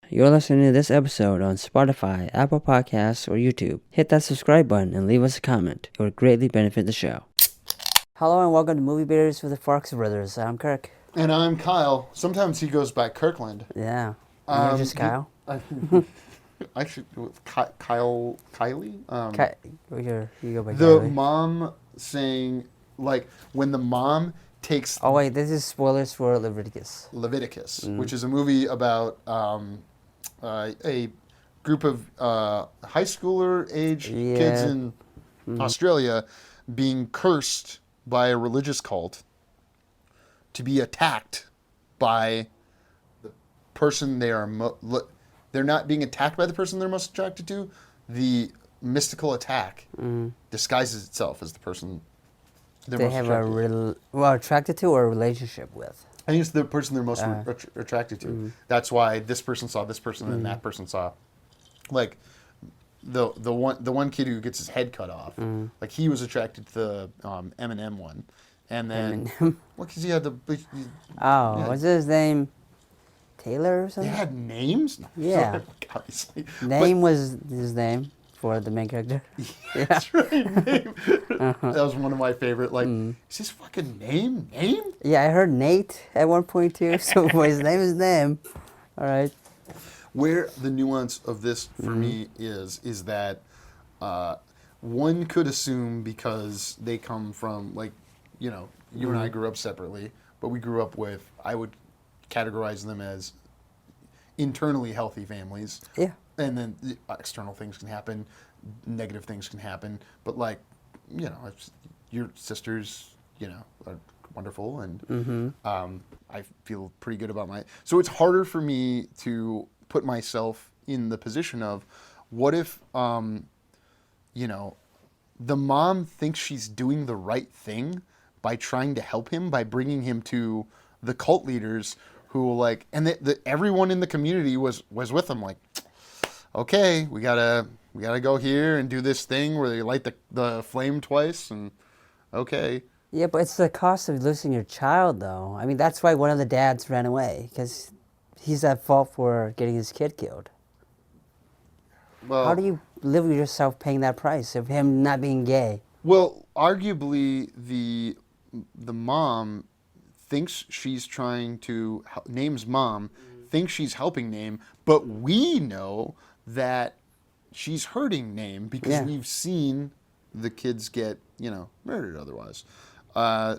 You're listening to this episode on Spotify, Apple Podcasts, or YouTube. Hit that subscribe button and leave us a comment. It would greatly benefit the show. Hello and welcome to Movie Beaters with the Farx brothers. I'm Kirk. And I'm Kyle. Sometimes he goes by Kirkland. Yeah. You're just Kyle? Actually, Kylie? You go by The Kylie. mom saying, like, when the mom takes... Oh, wait, this is spoilers for Leviticus. Leviticus, which is a movie about a group of high schooler age kids in Australia being cursed by a religious cult to be attacked by the person they are... they're not being attacked by the person they're most attracted to. The mystical attack disguises itself as the person they're most attracted to. Attracted to or a relationship with? I think it's the person they're most attracted to. That's why this person saw this person and that person saw, like, the one kid who gets his head cut off. Like, he was attracted to the Eminem one, and then because he had the was his name Taylor or something? They had names. Yeah, obviously. Name was his name for the main character. Yeah, that's right. Name. That was one of my favorite. Like, is his fucking name? Yeah, I heard Nate at one point too. So his name is Name. All right. Where the nuance of this for me is that one could assume because they come from, like, you know, you and I grew up separately, but we grew up with, I would categorize them as internally healthy families. Yeah. And then external things can happen, negative things can happen, but, like, you know, your sisters, you know, are wonderful, and I feel pretty good about so it's harder for me to put myself in the position of, what if, you know, the mom thinks she's doing the right thing by trying to help him, by bringing him to the cult leaders who, like, and everyone in the community was with them, like, okay, we gotta go here and do this thing where they light the flame twice, and okay. Yeah, but it's the cost of losing your child, though. I mean, that's why one of the dads ran away, because he's at fault for getting his kid killed. Well, how do you live with yourself paying that price of him not being gay? Well, arguably the mom thinks she's trying to, Name's mom thinks she's helping Name, but we know that she's hurting Name because we've seen the kids get, you know, murdered otherwise.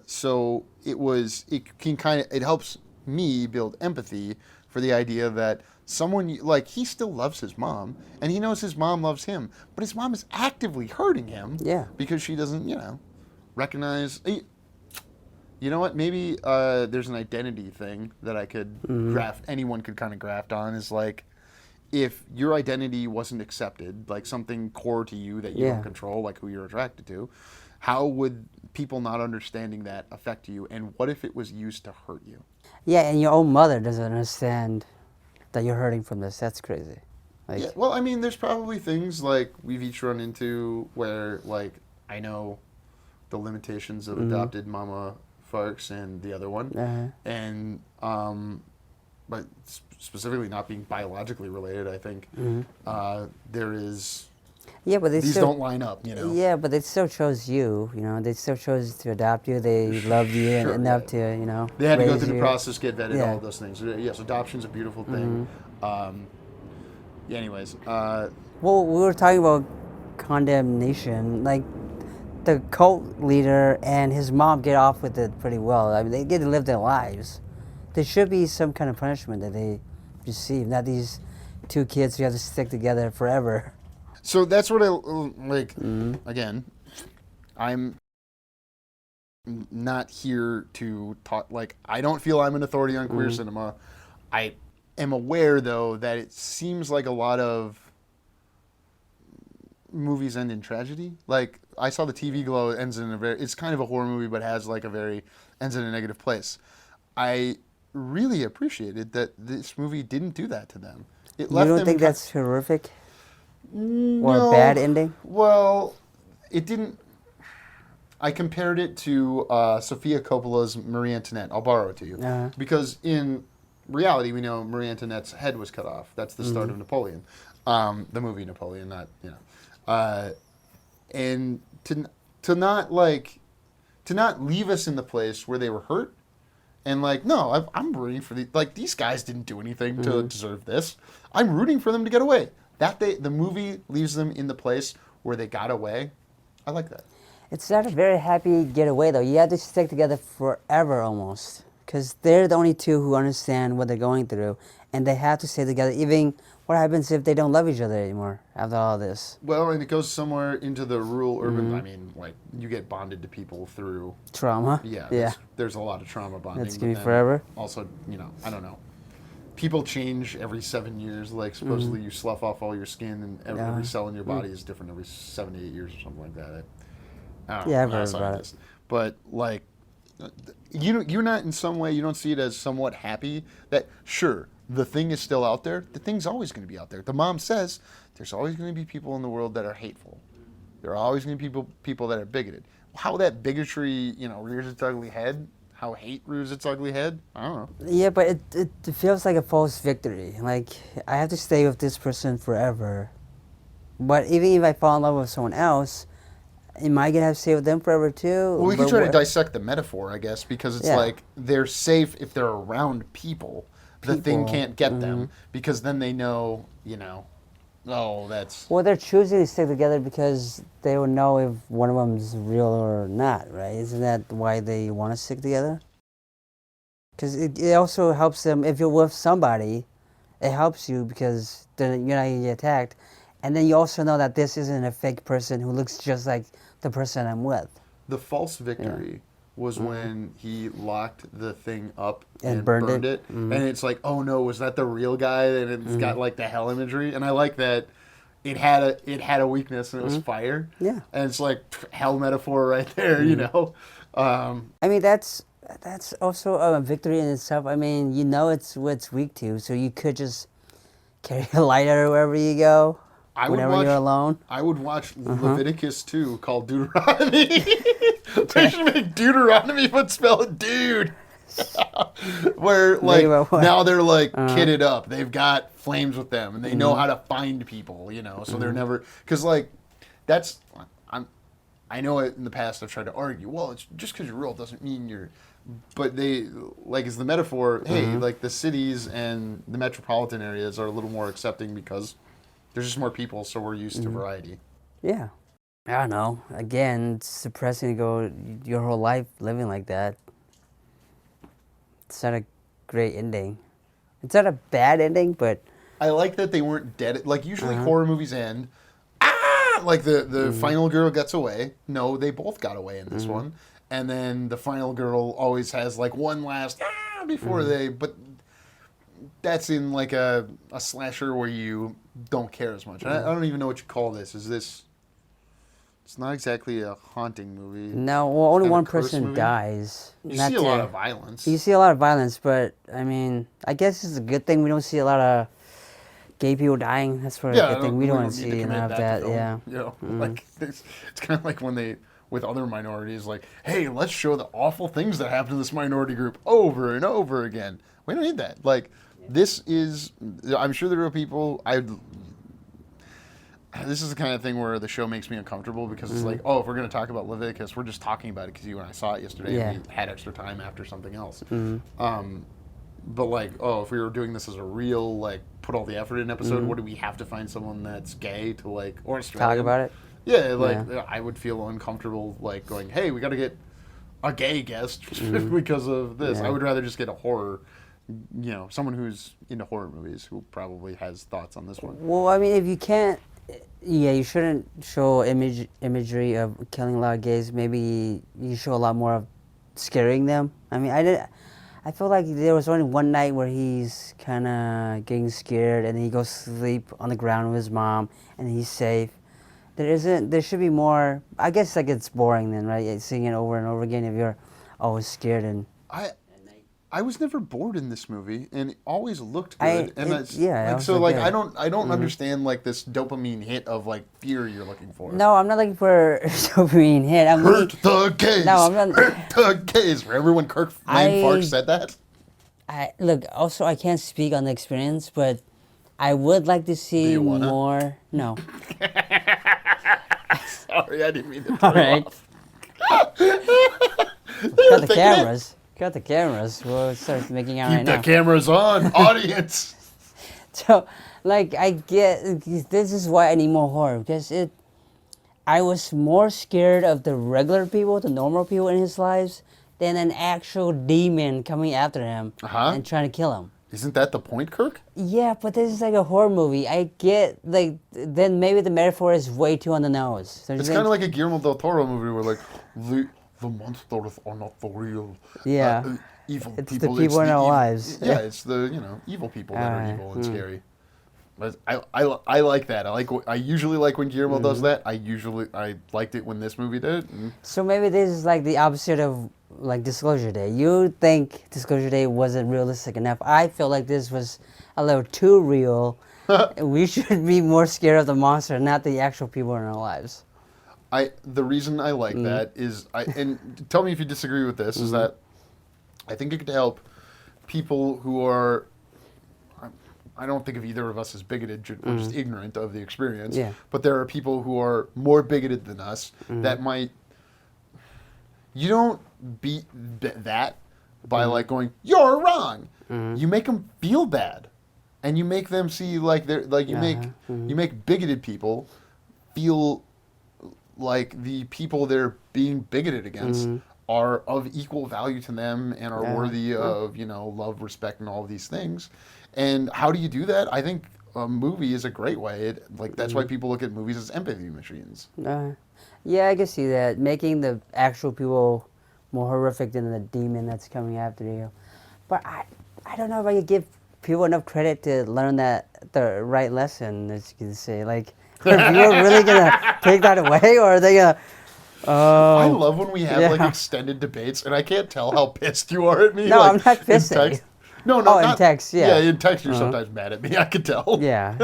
So it helps me build empathy for the idea that someone, like, he still loves his mom, and he knows his mom loves him, but his mom is actively hurting him because she doesn't, you know, recognize. You know what? Maybe there's an identity thing that I could anyone could kind of graft on, is like, if your identity wasn't accepted, like something core to you that you don't control, like who you're attracted to, how would people not understanding that affect you? And what if it was used to hurt you? Yeah, and your own mother doesn't understand that you're hurting from this. That's crazy. Like, yeah, well, I mean, there's probably things like we've each run into where, like, I know the limitations of adopted mama Farx and the other one, and but specifically not being biologically related, I think there is. Yeah, but these don't line up, you know. Yeah, but they still chose you. You know, they still chose to adopt you. They loved you enough to, you know. They had to go through the process, get vetted, all of those things. Yes, adoption's a beautiful thing. Anyways. Well, we were talking about condemnation. Like, the cult leader and his mom get off with it pretty well. I mean, they get to live their lives. There should be some kind of punishment that they receive, not these two kids who have to stick together forever. So that's what I like. Again, I'm not here to talk. Like, I don't feel I'm an authority on queer cinema. I am aware, though, that it seems like a lot of movies end in tragedy. Like, I saw the TV Glow ends in it's kind of a horror movie, but has like ends in a negative place. I really appreciated that this movie didn't do that to them. It left you don't them think that's horrific? No, or a bad ending? Well, it didn't. I compared it to Sofia Coppola's Marie Antoinette. I'll borrow it to you. Because in reality, we know Marie Antoinette's head was cut off. That's the start of Napoleon, the movie Napoleon, not and to not leave us in the place where they were hurt, and like, no, I'm rooting for these guys didn't do anything to deserve this. I'm rooting for them to get away. The movie leaves them in the place where they got away. I like that. It's not a very happy getaway, though. You have to stick together forever, almost. Because they're the only two who understand what they're going through. And they have to stay together. Even what happens if they don't love each other anymore after all this? Well, and it goes somewhere into the rural, urban... I mean, like, you get bonded to people through... Trauma? Yeah. There's a lot of trauma bonding. It's going to be forever? Also, I don't know. People change every 7 years. Like, supposedly you slough off all your skin, and every cell in your body is different every 7 to 8 years or something like that. I don't know, I've heard about it. But, like, you're not in some way, you don't see it as somewhat happy that, sure, the thing is still out there. The thing's always going to be out there. The mom says there's always going to be people in the world that are hateful. There are always going to be people that are bigoted. How that bigotry, rears its ugly head, how hate rears its ugly head, I don't know. Yeah, but it feels like a false victory. Like, I have to stay with this person forever. But even if I fall in love with someone else, am I going to have to stay with them forever too? Well, we can try to dissect the metaphor, I guess, because it's like they're safe if they're around people. The thing can't get them, because then they know, that's... Well, they're choosing to stick together because they will know if one of them is real or not, right? Isn't that why they want to stick together? Because it also helps them, if you're with somebody, it helps you because then you're not going to get attacked. And then you also know that this isn't a fake person who looks just like the person I'm with. The false victory was when he locked the thing up and burned it. And it's like, oh no, was that the real guy? And it's got like the hell imagery. And I like that it had a weakness, and it was fire. Yeah. And it's like hell metaphor right there, I mean, that's also a victory in itself. I mean, it's what it's weak to, so you could just carry a lighter wherever you go. Whenever you're alone. I would watch Leviticus 2 called Deuteronomy. They should make Deuteronomy but spell it dude. Where like now they're like kitted up. They've got flames with them, and they know how to find people, so they're never, because like that's I know in the past I've tried to argue, well, it's just because you're rural doesn't mean you're, but they like is the metaphor, hey, like the cities and the metropolitan areas are a little more accepting because there's just more people, so we're used to variety. Yeah. I don't know. Again, it's depressing to go your whole life living like that. It's not a great ending. It's not a bad ending, but... I like that they weren't dead. Like, usually horror movies end, like the final girl gets away. No, they both got away in this one. And then the final girl always has, like, one last before they... But that's in, like, a slasher where you don't care as much. I don't even know what you call this. Is this... It's not exactly a haunting movie. No, well, only one person dies. You see a lot of violence. You see a lot of violence, but, I mean, I guess it's a good thing we don't see a lot of gay people dying. That's for a good thing. We don't want to see enough of that. Yeah. Like, it's kind of like when they, with other minorities, like, hey, let's show the awful things that happen to this minority group over and over again. We don't need that. Like, this is, I'm sure there are people, this is the kind of thing where the show makes me uncomfortable because it's like, oh, if we're going to talk about Leviticus, we're just talking about it because you and I saw it yesterday and we had extra time after something else. But like, oh, if we were doing this as a real, like, put all the effort in episode, what do we have to find someone that's gay to, like, or Australian? Talk about it? Yeah, like, I would feel uncomfortable, like, going, hey, we got to get a gay guest because of this. I would rather just get a horror, someone who's into horror movies who probably has thoughts on this one. Well, I mean, if you can't, you shouldn't show imagery of killing a lot of gays. Maybe you show a lot more of scaring them. I mean, I feel like there was only one night where he's kind of getting scared and he goes to sleep on the ground with his mom and he's safe. There should be more. I guess like it's boring then, right? Seeing it over and over again if you're always scared and. I was never bored in this movie, and it always looked good. I don't understand like this dopamine hit of like fear you're looking for. No, I'm not looking for dopamine hit. Hurt the gays. No, I'm not. Hurt the gays. Remember when Kirk named Farx said that? Look, also, I can't speak on the experience, but I would like to see you wanna? more. No. Sorry, I didn't mean to All throw you right. off. Cut the Thinking it. cameras. Cut the cameras. We'll start making out Keep right the now. cameras on, audience. So, like, I get this is why I need more horror because I was more scared of the regular people, the normal people in his lives, than an actual demon coming after him Uh-huh. and trying to kill him. Isn't that the point, Kirk? Yeah, but this is like a horror movie. I get like then maybe the metaphor is way too on the nose. Don't you It's think? kind of like a Guillermo del Toro movie where like the monsters are not the real Yeah. evil It's the people. people in our evil- lives. Yeah, it's the evil people that are Alright, evil and scary. But I like that. I usually like when Guillermo does that. I liked it when this movie did. And So maybe this is like the opposite of like Disclosure Day. You think Disclosure Day wasn't realistic enough. I feel like this was a little too real. We should be more scared of the monster, not the actual people in our lives. The reason I like that is and tell me if you disagree with this is that I think it could help people who are. I don't think of either of us as bigoted. We're just ignorant of the experience. Yeah. But there are people who are more bigoted than us that might. You don't beat that by like going, "You're wrong." You make them feel bad, and you make them see like they're like you make bigoted people feel like the people they're being bigoted against are of equal value to them and are worthy of love, respect, and all of these things. And how do you do that? I think a movie is a great way. That's why people look at movies as empathy machines. Yeah, I can see that. Making the actual people more horrific than the demon that's coming after you. But I don't know if I could give people enough credit to learn the right lesson, as you can say. Like, are people really going to take that away, or are they going to... I love when we have like yeah. extended debates, and I can't tell how pissed you are at me. No, like, I'm not pissed in at text. you. No, no, Oh, in not, text, yeah. Yeah, in text you're sometimes mad at me. I could tell. Yeah.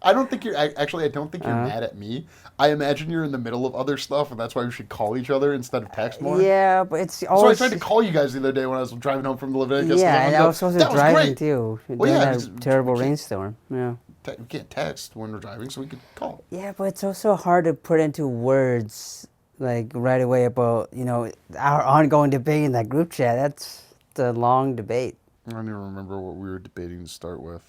I don't think you're actually. I don't think you're mad at me. I imagine you're in the middle of other stuff, and that's why we should call each other instead of text more. Yeah, but it's So I always... tried to call you guys the other day when I was driving home from the Leviticus. Yeah, and I was supposed to drive great. too. Well, yeah, that terrible rainstorm. Yeah. We can't text when we're driving, so we could call. Yeah, but it's also hard to put into words like right away about our ongoing debate in that group chat. That's the long debate. I don't even remember what we were debating to start with.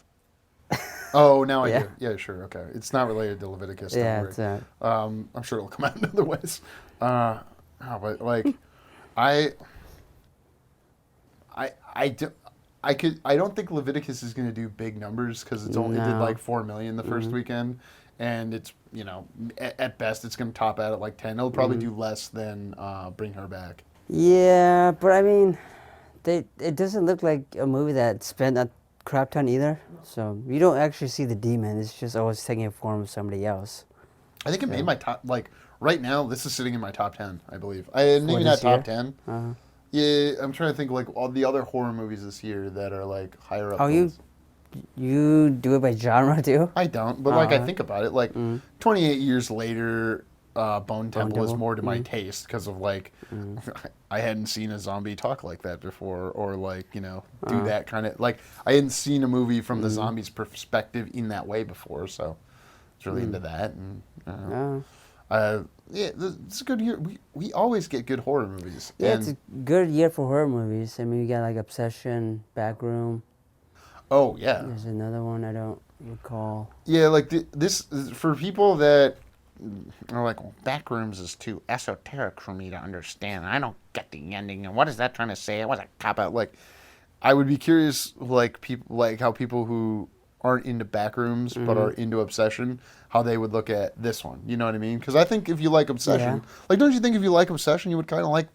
Oh, now I Yeah. do. Yeah, sure. Okay. It's not related to Leviticus. Don't Yeah, worry. it's not. I'm sure it'll come out in other ways. But like, I don't think Leviticus is going to do big numbers because it did like 4 million the first weekend, and it's at best it's going to top out at like 10. It'll probably do less than Bring Her Back. Yeah, but I mean, it doesn't look like a movie that spent a crap ton either. So you don't actually see the demon. It's just always taking a form of somebody else. I think it made my top, like, right now, this is sitting in my top 10, I believe. Maybe not this year? top 10. Uh-huh. Yeah, I'm trying to think, like, all the other horror movies this year that are, like, higher up. Oh, you do it by genre too? I don't, but, like, I think about it. Like, 28 years later, Bone Temple is more to my taste because of, like, I hadn't seen a zombie talk like that before or, like, do that kind of, like, I hadn't seen a movie from the zombie's perspective in that way before, so I was really into that. And, yeah, it's a good year. We always get good horror movies. Yeah, and, it's a good year for horror movies. I mean, we got like Obsession, Backroom. oh, yeah. There's another one I don't recall. Yeah, like this, for people that are like, well, Backrooms is too esoteric for me to understand. I don't get the ending. And what is that trying to say? It was a cop-out. Like, I would be curious, like, how people who aren't into Backrooms but are into Obsession, how they would look at this one. You know what I mean? Because I think if you like Obsession, like, don't you think if you like Obsession, you would kind of like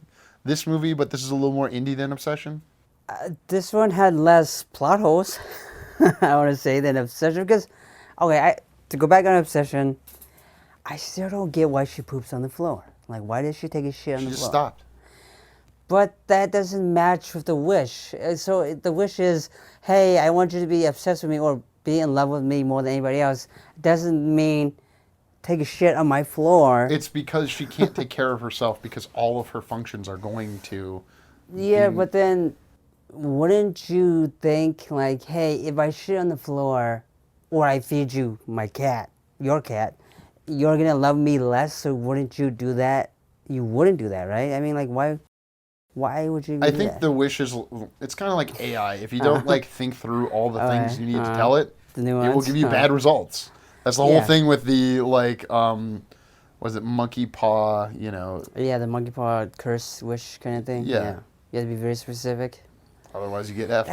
this movie, but this is a little more indie than Obsession? This one had less plot holes, I want to say, than Obsession. Because, okay, to go back on Obsession, I still don't get why she poops on the floor. Like, why did she take a shit on She the just floor? stopped. But that doesn't match with the wish. So the wish is, hey, I want you to be obsessed with me or be in love with me more than anybody else. Doesn't mean take a shit on my floor. It's because she can't take care of herself because all of her functions are going to... Yeah, but then wouldn't you think like, hey, if I shit on the floor or I feed you my cat, your cat, you're gonna love me less, so wouldn't you do that? You wouldn't do that, right? I mean, like, why would you do I that? think the wish is, it's kind of like AI. If you don't like think through all the things you need to tell it, the it will nuance. give you bad results. That's the whole Yeah. thing with the like, was it monkey paw? You know, Yeah, the monkey paw curse wish kind of thing. Yeah. You have to be very specific. otherwise you get F.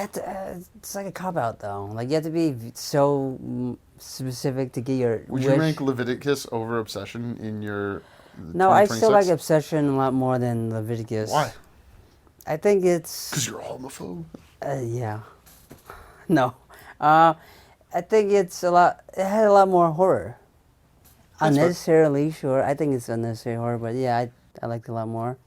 It's like a cop out though. Like you have to be so specific to get your Would wish. you rank Leviticus over Obsession in your? No, I still like 2026? Obsession a lot more than Leviticus. Why? I think it's Because you're a homophobe. yeah. No, I think it's a lot. It had a lot more horror. That's fine. Unnecessarily, sure. I think it's unnecessary horror, but yeah, I liked it a lot more.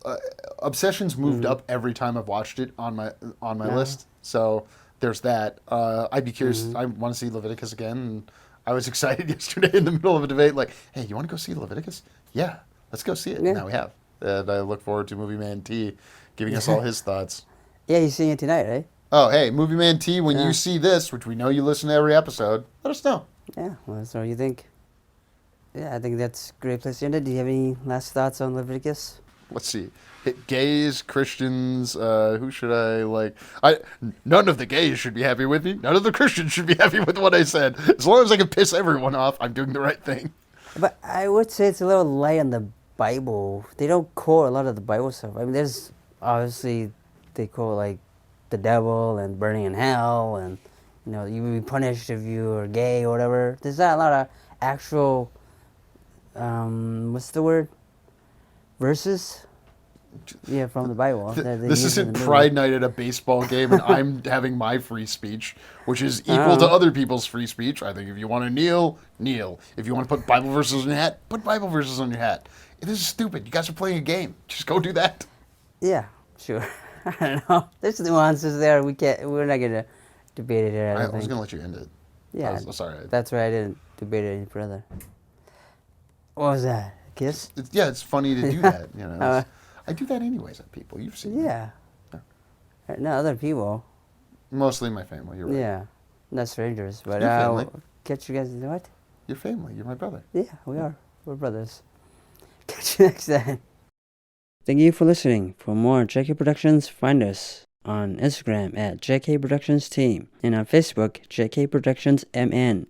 Obsession's moved up every time I've watched it on my Yeah. list. So there's that. I'd be curious. I want to see Leviticus again. And I was excited yesterday in the middle of a debate, like, "Hey, you want to go see Leviticus? Yeah, let's go see it." Yeah. Now we have, and I look forward to Movie Man T giving us all his thoughts. Yeah, you're seeing it tonight, right? Oh, hey, Movie Man T, when Yeah. you see this, which we know you listen to every episode, let us know. Yeah, well, that's what you think. Yeah, I think that's a great place to end it. Do you have any last thoughts on Leviticus? Let's see. Gays, Christians, who should I like? None of the gays should be happy with me. None of the Christians should be happy with what I said. As long as I can piss everyone off, I'm doing the right thing. But I would say it's a little light on the Bible. They don't quote a lot of the Bible stuff. I mean, there's obviously they quote like the devil and burning in hell, and you know you will be punished if you are gay or whatever. There's not a lot of actual what's the word? Verses. Yeah, from the Bible. that they This use in isn't the movie. Pride Night at a baseball game, and I'm having my free speech, which is equal to other people's free speech. I think if you want to kneel, kneel. If you want to put Bible verses on your hat, put Bible verses on your hat. This is stupid. You guys are playing a game. Just go do that. Yeah, sure. I don't know. There's nuances there. We're not gonna debate it here. I I don't was think. going to let you end it. Yeah, Sorry. that's why I didn't debate it any further. What was that? A kiss? It's funny to do that. You know, I do that anyways at people. You've seen me. Yeah. No, other people. Mostly my family. You're right. Yeah, not strangers. But Your family. catch you guys. What? Your family. You're my brother. Yeah, we are. We're brothers. Catch you next time. Thank you for listening. For more JK Productions, find us on Instagram at JK Productions Team and on Facebook, JK Productions MN.